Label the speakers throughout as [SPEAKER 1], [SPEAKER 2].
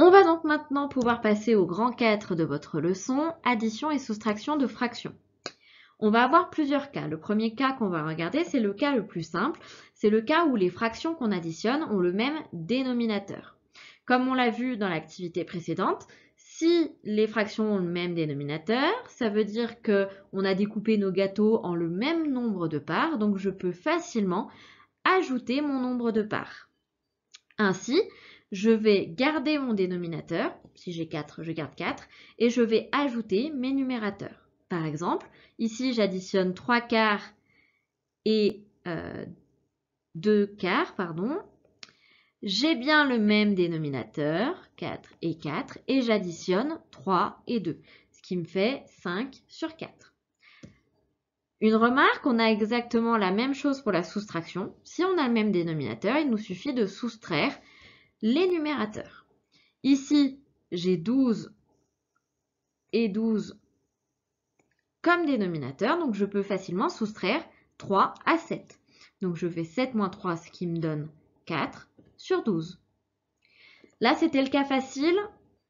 [SPEAKER 1] On va donc maintenant pouvoir passer au grand 4 de votre leçon, addition et soustraction de fractions. On va avoir plusieurs cas. Le premier cas qu'on va regarder, c'est le cas le plus simple. C'est le cas où les fractions qu'on additionne ont le même dénominateur. Comme on l'a vu dans l'activité précédente, si les fractions ont le même dénominateur, ça veut dire qu'on a découpé nos gâteaux en le même nombre de parts, donc je peux facilement ajouter mon nombre de parts. Ainsi, je vais garder mon dénominateur, si j'ai 4, je garde 4, et je vais ajouter mes numérateurs. Par exemple, ici j'additionne 3 quarts et 2 quarts, pardon. J'ai bien le même dénominateur, 4 et 4, et j'additionne 3 et 2, ce qui me fait 5 sur 4. Une remarque, on a exactement la même chose pour la soustraction. Si on a le même dénominateur, il nous suffit de soustraire les numérateurs. Ici, j'ai 12 et 12 comme dénominateur, donc je peux facilement soustraire 3 à 7. Donc je fais 7 moins 3, ce qui me donne 4 sur 12. Là, c'était le cas facile.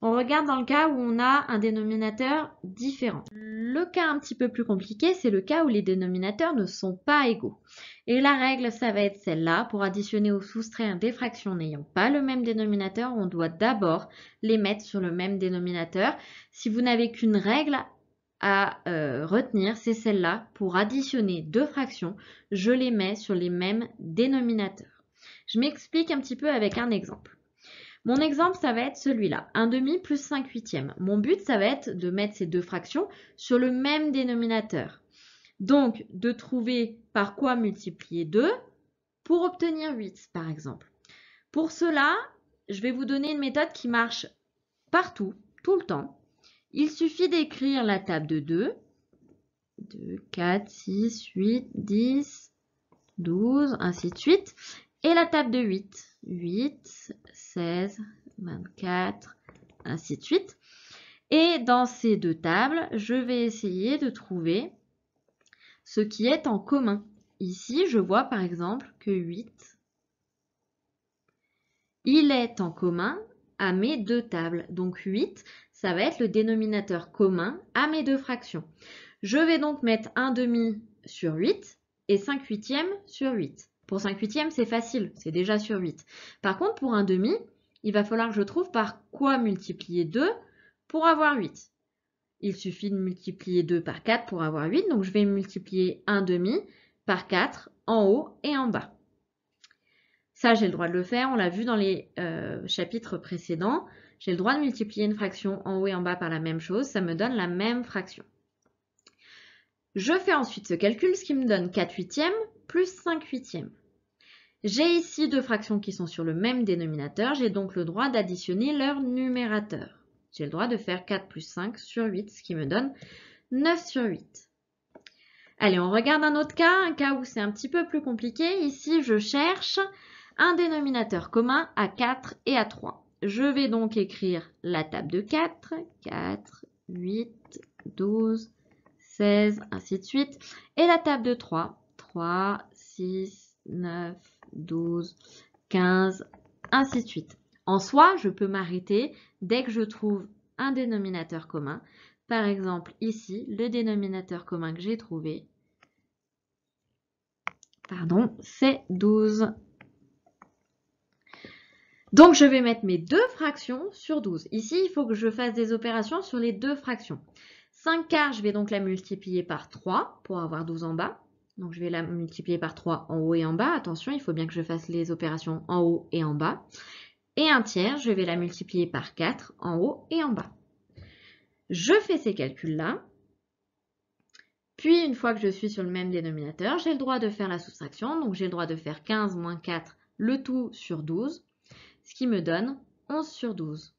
[SPEAKER 1] On regarde dans le cas où on a un dénominateur différent. Le cas un petit peu plus compliqué, c'est le cas où les dénominateurs ne sont pas égaux. Et la règle, ça va être celle-là. Pour additionner ou soustraire des fractions n'ayant pas le même dénominateur, on doit d'abord les mettre sur le même dénominateur. Si vous n'avez qu'une règle à retenir, c'est celle-là. Pour additionner deux fractions, je les mets sur les mêmes dénominateurs. Je m'explique un petit peu avec un exemple. Mon exemple, ça va être celui-là, 1 demi plus 5 huitièmes. Mon but, ça va être de mettre ces deux fractions sur le même dénominateur. Donc, de trouver par quoi multiplier 2 pour obtenir 8, par exemple. Pour cela, je vais vous donner une méthode qui marche partout, tout le temps. Il suffit d'écrire la table de 2, 4, 6, 8, 10, 12, ainsi de suite, et la table de 8, 16, 24, ainsi de suite. Et dans ces deux tables, je vais essayer de trouver ce qui est en commun. Ici, je vois par exemple que 8, il est en commun à mes deux tables. Donc 8, ça va être le dénominateur commun à mes deux fractions. Je vais donc mettre 1 demi sur 8 et 5 huitièmes sur 8. Pour 5 huitièmes, c'est facile, c'est déjà sur 8. Par contre, pour 1 demi, il va falloir que je trouve par quoi multiplier 2 pour avoir 8. Il suffit de multiplier 2 par 4 pour avoir 8, donc je vais multiplier 1 demi par 4 en haut et en bas. Ça, j'ai le droit de le faire, on l'a vu dans les chapitres précédents. J'ai le droit de multiplier une fraction en haut et en bas par la même chose, ça me donne la même fraction. Je fais ensuite ce calcul, ce qui me donne 4 huitièmes plus 5 huitièmes. J'ai ici deux fractions qui sont sur le même dénominateur, j'ai donc le droit d'additionner leur numérateur. J'ai le droit de faire 4 plus 5 sur 8, ce qui me donne 9 sur 8. Allez, on regarde un autre cas, un cas où c'est un petit peu plus compliqué. Ici, je cherche un dénominateur commun à 4 et à 3. Je vais donc écrire la table de 4, 4, 8, 12, 16, ainsi de suite. Et la table de 3, 3, 6, 9, 12, 15, ainsi de suite. En soi, je peux m'arrêter dès que je trouve un dénominateur commun. Par exemple, ici, le dénominateur commun que j'ai trouvé, c'est 12. Donc, je vais mettre mes deux fractions sur 12. Ici, il faut que je fasse des opérations sur les deux fractions. 5 quarts, je vais donc la multiplier par 3 pour avoir 12 en bas. Donc, je vais la multiplier par 3 en haut et en bas. Attention, il faut bien que je fasse les opérations en haut et en bas. Et un tiers, je vais la multiplier par 4 en haut et en bas. Je fais ces calculs-là. Puis, une fois que je suis sur le même dénominateur, j'ai le droit de faire la soustraction. Donc, j'ai le droit de faire 15 moins 4, le tout sur 12, ce qui me donne 11 sur 12.